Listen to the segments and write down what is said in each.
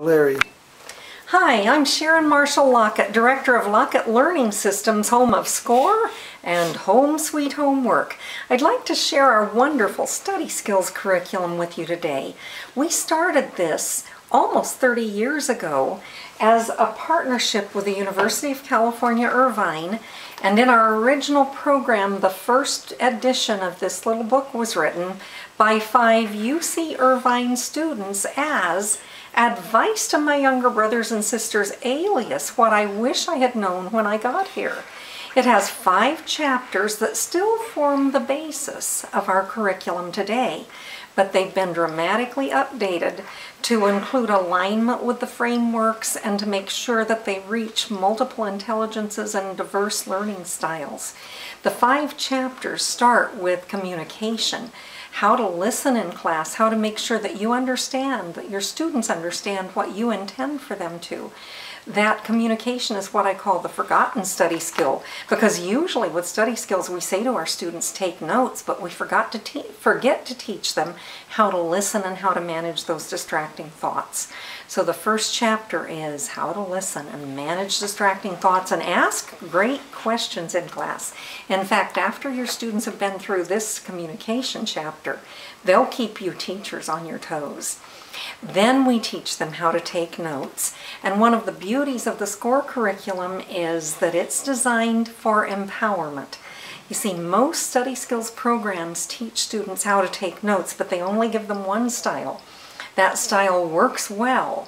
Larry. Hi, I'm Sharon Marshall Lockett, Director of Lockett Learning Systems, home of SCORE and Home Sweet Homework. I'd like to share our wonderful study skills curriculum with you today. We started this almost 30 years ago as a partnership with the University of California, Irvine, and in our original program, the first edition of this little book was written by 5 UC Irvine students as advice to my younger brothers and sisters, alias what I wish I had known when I got here. It has 5 chapters that still form the basis of our curriculum today, but they've been dramatically updated to include alignment with the frameworks and to make sure that they reach multiple intelligences and diverse learning styles. The 5 chapters start with communication, how to listen in class, how to make sure that you understand, that your students understand what you intend for them to. That communication is what I call the forgotten study skill, because usually with study skills we say to our students, take notes, but we forget to teach them how to listen and how to manage those distracting thoughts. So the first chapter is how to listen and manage distracting thoughts and ask great questions in class. In fact, after your students have been through this communication chapter, they'll keep you teachers on your toes. Then we teach them how to take notes. And one of the beauties of the SCORE curriculum is that it's designed for empowerment. You see, most study skills programs teach students how to take notes, but they only give them one style. That style works well,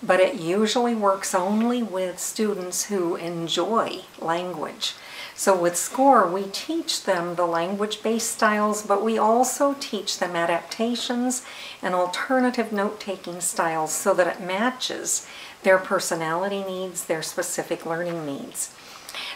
but it usually works only with students who enjoy language. So with SCORE, we teach them the language-based styles, but we also teach them adaptations and alternative note-taking styles so that it matches their personality needs, their specific learning needs.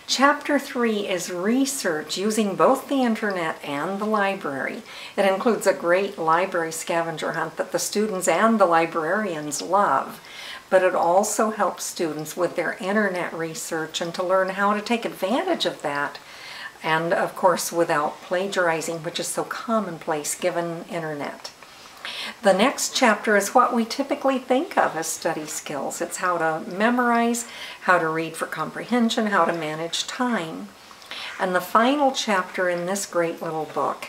Chapter 3 is research using both the internet and the library. It includes a great library scavenger hunt that the students and the librarians love. But it also helps students with their internet research and to learn how to take advantage of that. And of course, without plagiarizing, which is so commonplace given internet. The next chapter is what we typically think of as study skills. It's how to memorize, how to read for comprehension, how to manage time. And the final chapter in this great little book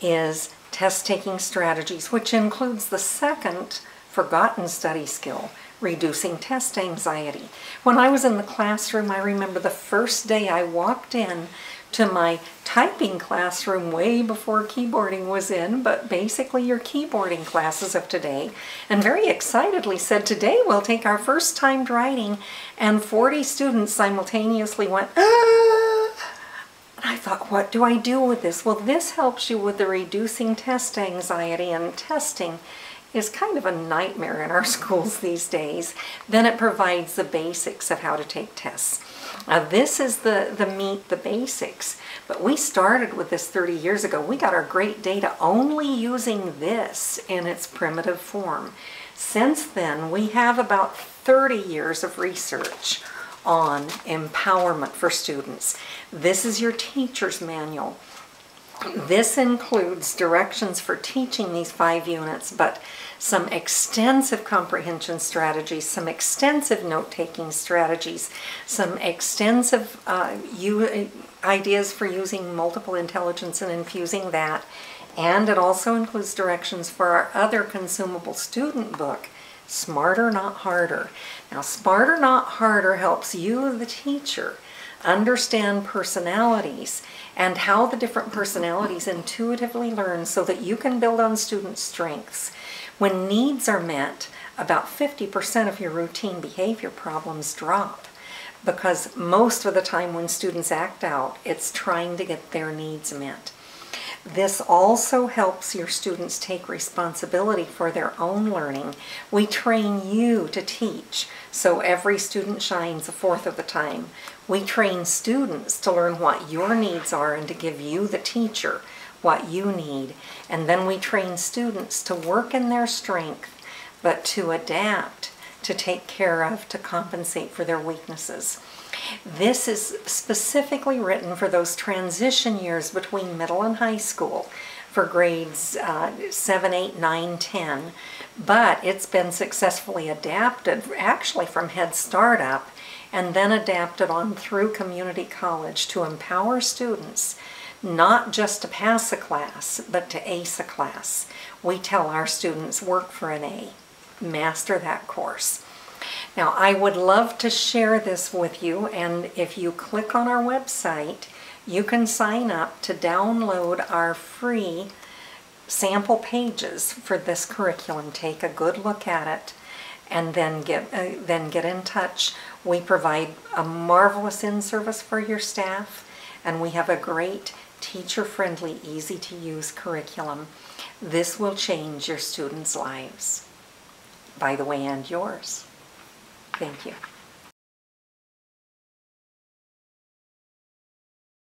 is test-taking strategies, which includes the second forgotten study skill, reducing test anxiety. When I was in the classroom, I remember the first day I walked in to my typing classroom way before keyboarding was in, but basically your keyboarding classes of today, and very excitedly said, today we'll take our first timed writing, and 40 students simultaneously went, ah! And I thought, what do I do with this? Well, this helps you with the reducing test anxiety, and testing is kind of a nightmare in our schools these days. Then it provides the basics of how to take tests. This is the meat, the basics. But we started with this 30 years ago. We got our great data only using this in its primitive form. Since then, we have about 30 years of research on empowerment for students. This is your teacher's manual. This includes directions for teaching these 5 units, but some extensive comprehension strategies, some extensive note-taking strategies, some extensive ideas for using multiple intelligence and infusing that. And it also includes directions for our other consumable student book, Smarter Not Harder. Now, Smarter Not Harder helps you, the teacher, understand personalities and how the different personalities intuitively learn so that you can build on student strengths. When needs are met, about 50% of your routine behavior problems drop, because most of the time when students act out, it's trying to get their needs met. This also helps your students take responsibility for their own learning. We train you to teach, so every student shines a fourth of the time. We train students to learn what your needs are and to give you, the teacher, what you need. And then we train students to work in their strength, but to adapt, to take care of, to compensate for their weaknesses. This is specifically written for those transition years between middle and high school. for grades 7, 8, 9, 10, but it's been successfully adapted actually from Head Start up and then adapted on through community college to empower students not just to pass a class, but to ace a class. We tell our students, work for an A, master that course. Now, I would love to share this with you, and if you click on our website, you can sign up to download our free sample pages for this curriculum. Take a good look at it, and then get in touch. We provide a marvelous in-service for your staff, and we have a great teacher-friendly, easy-to-use curriculum. This will change your students' lives, by the way, and yours. Thank you.